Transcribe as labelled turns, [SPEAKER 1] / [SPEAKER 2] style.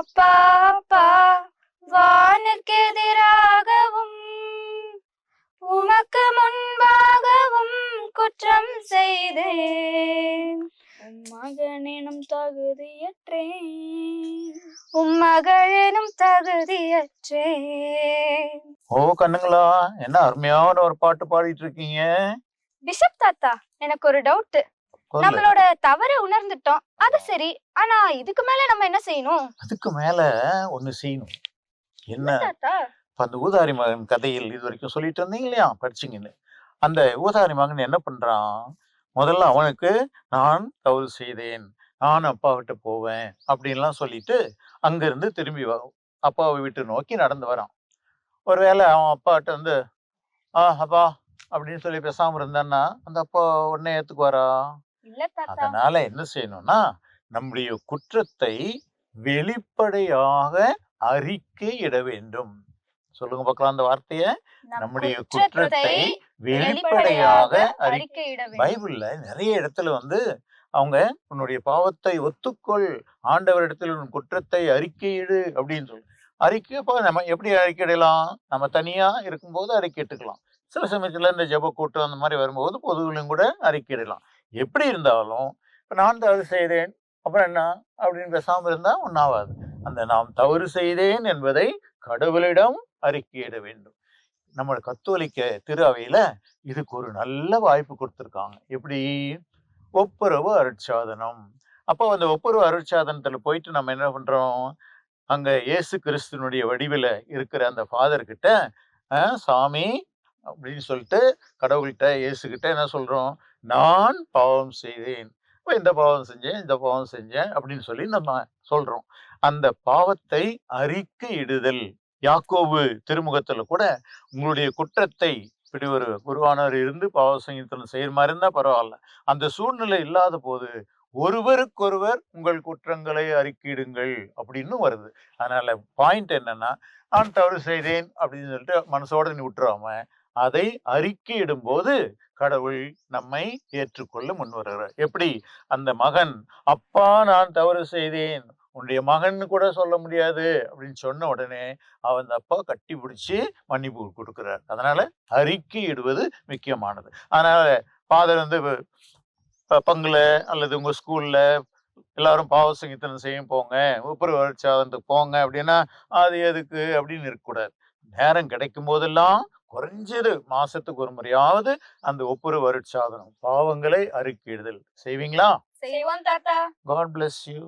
[SPEAKER 1] அப்பா அப்பா வானுக்கு எதிராகவும் உமக்கு முன்பாகவும் குற்றம் செய்தேன். உம்மகனும் தகுதியற்றேன், உம்மகளும் தகுதியற்றேன்.
[SPEAKER 2] ஓ கண்ணுங்களா, என்ன அருமையான ஒரு பாட்டு பாடிட்டு இருக்கீங்க.
[SPEAKER 1] பிஷப் தாத்தா, எனக்கு ஒரு டவுட். நம்மளோட தவறை உணர்ந்துட்டோம், அது சரி. ஆனா இதுக்கு மேல நம்ம என்ன செய்யணும்?
[SPEAKER 2] அதுக்கு மேல ஒண்ணு செய்யணும். என்ன
[SPEAKER 1] தாத்தா?
[SPEAKER 2] அந்த ஊதாரி மகன் கதையில் இது வரைக்கும் சொல்லிட்டு இருந்தீங்க இல்லையா, படிச்சீங்கன்னு. அந்த ஊதாரி மகன் என்ன பண்றான்? முதல்ல அவனுக்கு நான் தவறு செய்தேன், நான் அப்பா கிட்ட போவேன் அப்படின்லாம் சொல்லிட்டு அங்கிருந்து திரும்பி அப்பாவை வீட்டு நோக்கி நடந்து வரான். ஒருவேளை அவன் அப்பாட்ட வந்து அப்பா அப்படின்னு சொல்லி பேசாம இருந்தான்னா அந்த அப்பா உடனே ஏத்துக்குவாரா? அதனால என்ன செய்யணும்னா, நம்முடைய குற்றத்தை வெளிப்படையாக அறிக்கையிட வேண்டும். சொல்லுங்க பார்க்கலாம் அந்த வார்த்தைய. நம்முடைய குற்றத்தை வெளிப்படையாக அறிக்கையிட வேண்டும். பைபிள்ல நிறைய இடத்துல வந்து அவங்க உன்னுடைய பாவத்தை ஒத்துக்கொள், ஆண்டவரிடத்தில் உன் குற்றத்தை அறிக்கையிடு அப்படின்னு சொல்லி அறிக்கைப்போ நம்ம எப்படி அறிக்கையிடலாம்? நம்ம தனியா இருக்கும்போது அறிக்கையிட்டுக்கலாம். சில சமயத்துல இந்த ஜெப கூட்டம் அந்த மாதிரி வரும்போது பொதுவிலும் கூட அறிக்கையிடலாம். எப்படி இருந்தாலும் இப்ப நான் தவறு செய்தேன் அப்புறம் என்ன அப்படின்னு பேசாம இருந்தா ஒன்னாவாது. அந்த நாம் தவறு செய்தேன் என்பதை கடவுளிடம் அறிக்கையிட வேண்டும். நம்ம கத்தோலிக்க திரு அவையில இதுக்கு ஒரு நல்ல வாய்ப்பு கொடுத்திருக்காங்க. எப்படி? ஒப்புரவு அருட்சாதனம். அப்போ அந்த ஒப்புரவு அருட்சாதனத்துல போயிட்டு நம்ம என்ன பண்றோம்? அங்க இயேசு கிறிஸ்துனுடைய வடிவில இருக்கிற அந்த ஃபாதர் கிட்ட சாமி அப்படின்னு சொல்லிட்டு கடவுள்கிட்ட இயேசுகிட்ட என்ன சொல்றோம்? நான் பாவம் செய்தேன், இந்த பாவம் செஞ்சேன், இந்த பாவம் செஞ்சேன் அப்படின்னு சொல்லி நம்ம சொல்றோம். அந்த பாவத்தை அறிக்கையிடுதல். யாக்கோபு திருமுகத்துல கூட உங்களுடைய குற்றத்தை, இப்படி ஒரு குருவானவர் இருந்து பாவ சங்கீதம் செய்யற மாதிரி இருந்தா பரவாயில்ல, அந்த சூழ்நிலை இல்லாத போது ஒருவருக்கொருவர் உங்கள் குற்றங்களை அறிக்கையிடுங்கள் அப்படின்னு வருது. அதனால பாயிண்ட் என்னன்னா, நான் தவறு செய்தேன் அப்படின்னு சொல்லிட்டு மனசோட நீ விட்டுறாம அதை அறிக்கையிடும் போது கடவுள் நம்மை ஏற்றுக்கொள்ள முன் வருகிறார். எப்படி? அந்த மகன் அப்பா நான் தவறு செய்தேன், உன்னுடைய மகன் கூட சொல்ல முடியாது அப்படின்னு சொன்ன உடனே அவன் அப்பா கட்டி பிடிச்சி மன்னிப்பு கொடுக்கிறார். அதனால அறிக்கையிடுவது முக்கியமானது. அதனால ஃபாதர் வந்து பங்குல அல்லது உங்க ஸ்கூல்ல எல்லாரும் பாவ சங்கீதனம் செய்ய போங்க, ஒப்புரவு அருட்சாதனத்துக்கு போங்க அப்படின்னா அது எதுக்கு அப்படின்னு இருக்கக்கூடாது. நேரம் கிடைக்கும் போதெல்லாம் குறைஞ்சது மாசத்துக்கு ஒரு முறையாவது அந்த ஒப்புரவு அருட்சாதனம், பாவங்களை அறிக்கையிடுதல் செய்வீங்களா?
[SPEAKER 1] செய்வோம் தாத்தா.
[SPEAKER 2] God bless you.